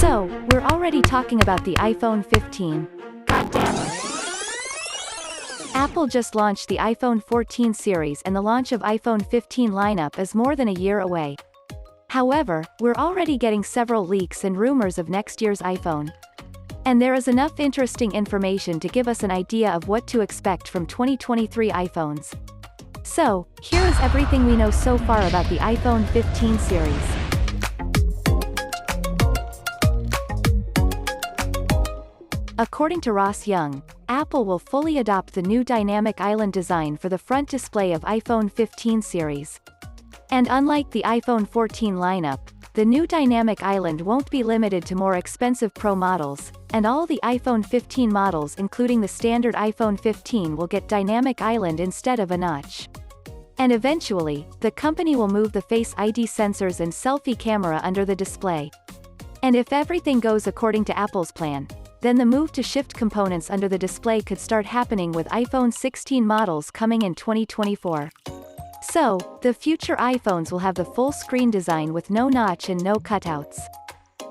So, we're already talking about the iPhone 15. Goddamn. Apple just launched the iPhone 14 series and the launch of iPhone 15 lineup is more than a year away. However, we're already getting several leaks and rumors of next year's iPhone. And there is enough interesting information to give us an idea of what to expect from 2023 iPhones. So, here is everything we know so far about the iPhone 15 series. According to Ross Young, Apple will fully adopt the new dynamic island design for the front display of iPhone 15 series. And unlike the iPhone 14 lineup, the new dynamic island won't be limited to more expensive Pro models, and all the iPhone 15 models including the standard iPhone 15 will get dynamic island instead of a notch. And eventually, the company will move the Face ID sensors and selfie camera under the display. And if everything goes according to Apple's plan, then the move to shift components under the display could start happening with iPhone 16 models coming in 2024. So, the future iPhones will have the full screen design with no notch and no cutouts.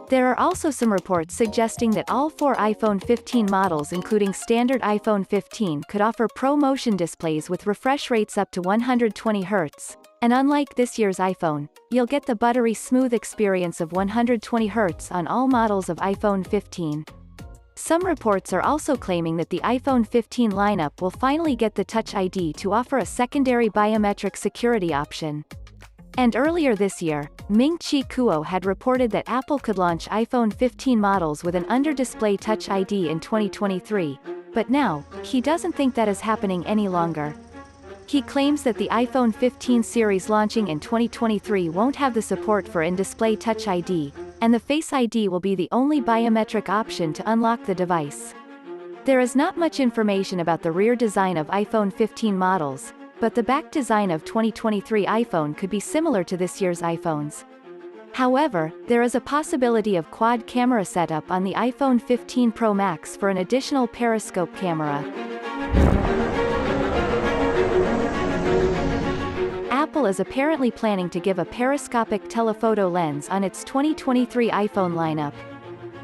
There are also some reports suggesting that all 4 iPhone 15 models including standard iPhone 15 could offer Pro Motion displays with refresh rates up to 120 Hz, and unlike this year's iPhone, you'll get the buttery smooth experience of 120 Hz on all models of iPhone 15. Some reports are also claiming that the iPhone 15 lineup will finally get the Touch ID to offer a secondary biometric security option. And earlier this year, Ming-Chi Kuo had reported that Apple could launch iPhone 15 models with an under-display Touch ID in 2023, but now, he doesn't think that is happening any longer. He claims that the iPhone 15 series launching in 2023 won't have the support for in-display Touch ID, and the Face ID will be the only biometric option to unlock the device. There is not much information about the rear design of iPhone 15 models, but the back design of 2023 iPhone could be similar to this year's iPhones. However, there is a possibility of quad camera setup on the iPhone 15 Pro Max for an additional Periscope camera. Apple is apparently planning to give a periscopic telephoto lens on its 2023 iPhone lineup.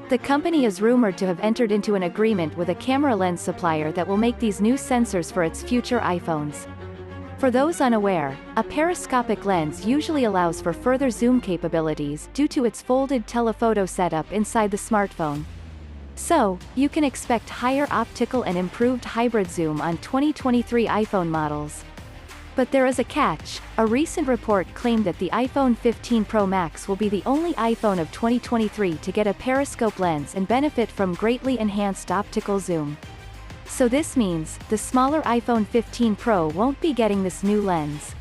The company is rumored to have entered into an agreement with a camera lens supplier that will make these new sensors for its future iPhones. For those unaware, a periscopic lens usually allows for further zoom capabilities due to its folded telephoto setup inside the smartphone. So, you can expect higher optical and improved hybrid zoom on 2023 iPhone models. But there is a catch. A recent report claimed that the iPhone 15 Pro Max will be the only iPhone of 2023 to get a periscope lens and benefit from greatly enhanced optical zoom. So this means, the smaller iPhone 15 Pro won't be getting this new lens.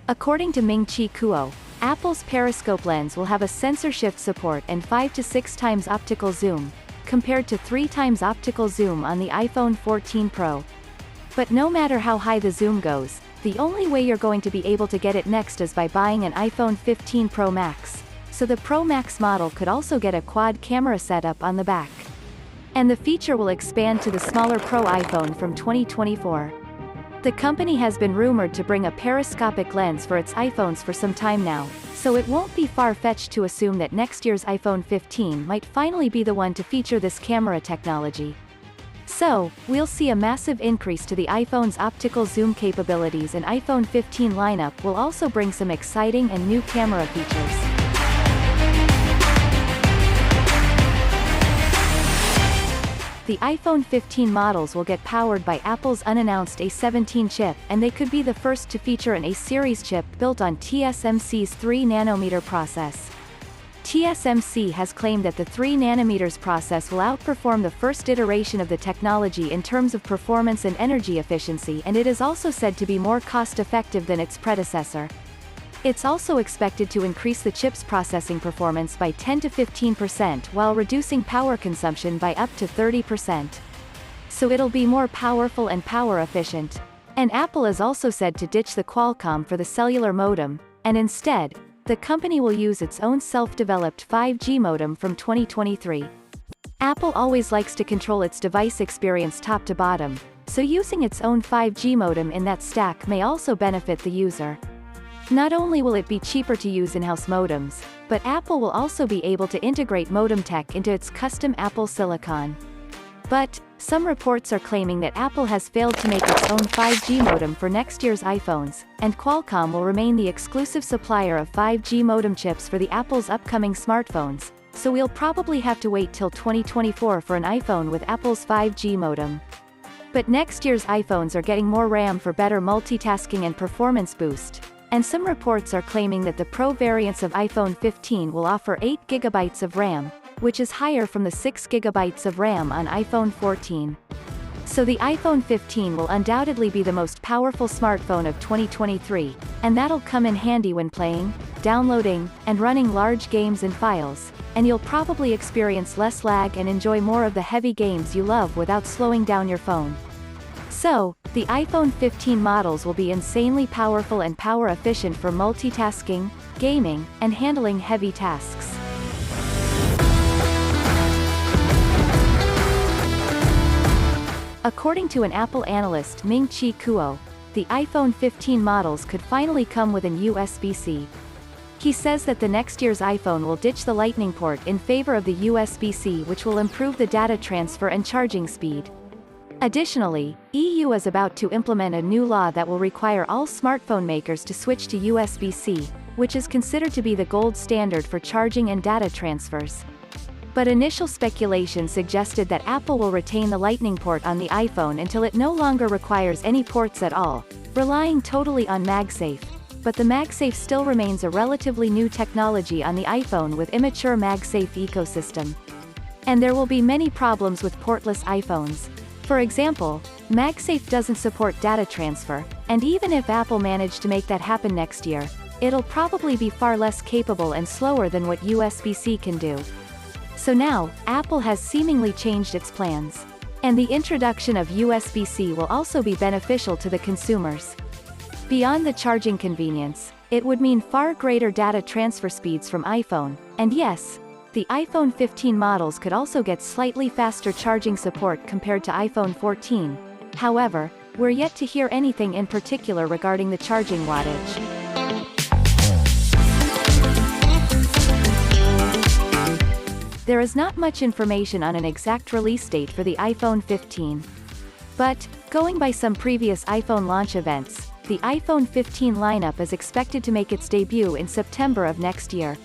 According to Ming-Chi Kuo, Apple's periscope lens will have a sensor shift support and 5 to 6 times optical zoom, compared to 3 times optical zoom on the iPhone 14 Pro. But no matter how high the zoom goes, the only way you're going to be able to get it next is by buying an iPhone 15 Pro Max, so the Pro Max model could also get a quad camera setup on the back. And the feature will expand to the smaller Pro iPhone from 2024. The company has been rumored to bring a periscopic lens for its iPhones for some time now, so it won't be far-fetched to assume that next year's iPhone 15 might finally be the one to feature this camera technology. So, we'll see a massive increase to the iPhone's optical zoom capabilities, and iPhone 15 lineup will also bring some exciting and new camera features. The iPhone 15 models will get powered by Apple's unannounced A17 chip, and they could be the first to feature an A-series chip built on TSMC's 3nm process. TSMC has claimed that the 3nm process will outperform the first iteration of the technology in terms of performance and energy efficiency, and it is also said to be more cost-effective than its predecessor. It's also expected to increase the chip's processing performance by 10 to 15% while reducing power consumption by up to 30%. So it'll be more powerful and power efficient. And Apple is also said to ditch the Qualcomm for the cellular modem, and instead, the company will use its own self-developed 5G modem from 2023. Apple always likes to control its device experience top to bottom, so using its own 5G modem in that stack may also benefit the user. Not only will it be cheaper to use in-house modems, but Apple will also be able to integrate modem tech into its custom Apple silicon. But, some reports are claiming that Apple has failed to make its own 5G modem for next year's iPhones, and Qualcomm will remain the exclusive supplier of 5G modem chips for the Apple's upcoming smartphones, so we'll probably have to wait till 2024 for an iPhone with Apple's 5G modem. But next year's iPhones are getting more RAM for better multitasking and performance boost, and some reports are claiming that the Pro variants of iPhone 15 will offer 8GB of RAM, which is higher from the 6GB of RAM on iPhone 14. So the iPhone 15 will undoubtedly be the most powerful smartphone of 2023, and that'll come in handy when playing, downloading, and running large games and files, and you'll probably experience less lag and enjoy more of the heavy games you love without slowing down your phone. So, the iPhone 15 models will be insanely powerful and power efficient for multitasking, gaming, and handling heavy tasks. According to an Apple analyst Ming-Chi Kuo, the iPhone 15 models could finally come with an USB-C. He says that the next year's iPhone will ditch the Lightning port in favor of the USB-C, which will improve the data transfer and charging speed. Additionally, EU is about to implement a new law that will require all smartphone makers to switch to USB-C, which is considered to be the gold standard for charging and data transfers. But initial speculation suggested that Apple will retain the Lightning port on the iPhone until it no longer requires any ports at all, relying totally on MagSafe. But the MagSafe still remains a relatively new technology on the iPhone with immature MagSafe ecosystem. And there will be many problems with portless iPhones. For example, MagSafe doesn't support data transfer, and even if Apple managed to make that happen next year, it'll probably be far less capable and slower than what USB-C can do. So now, Apple has seemingly changed its plans. And the introduction of USB-C will also be beneficial to the consumers. Beyond the charging convenience, it would mean far greater data transfer speeds from iPhone, and yes, the iPhone 15 models could also get slightly faster charging support compared to iPhone 14. However, we're yet to hear anything in particular regarding the charging wattage. There is not much information on an exact release date for the iPhone 15. But, going by some previous iPhone launch events, the iPhone 15 lineup is expected to make its debut in September of next year.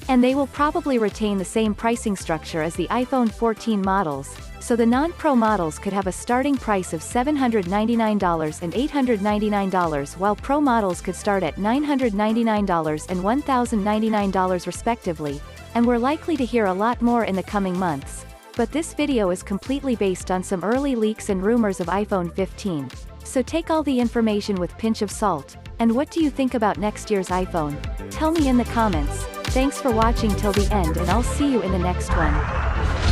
And they will probably retain the same pricing structure as the iPhone 14 models, so the non-Pro models could have a starting price of $799 and $899, while Pro models could start at $999 and $1,099 respectively, and we're likely to hear a lot more in the coming months. But this video is completely based on some early leaks and rumors of iPhone 15. So take all the information with a pinch of salt. And what do you think about next year's iPhone? Tell me in the comments. Thanks for watching till the end, and I'll see you in the next one.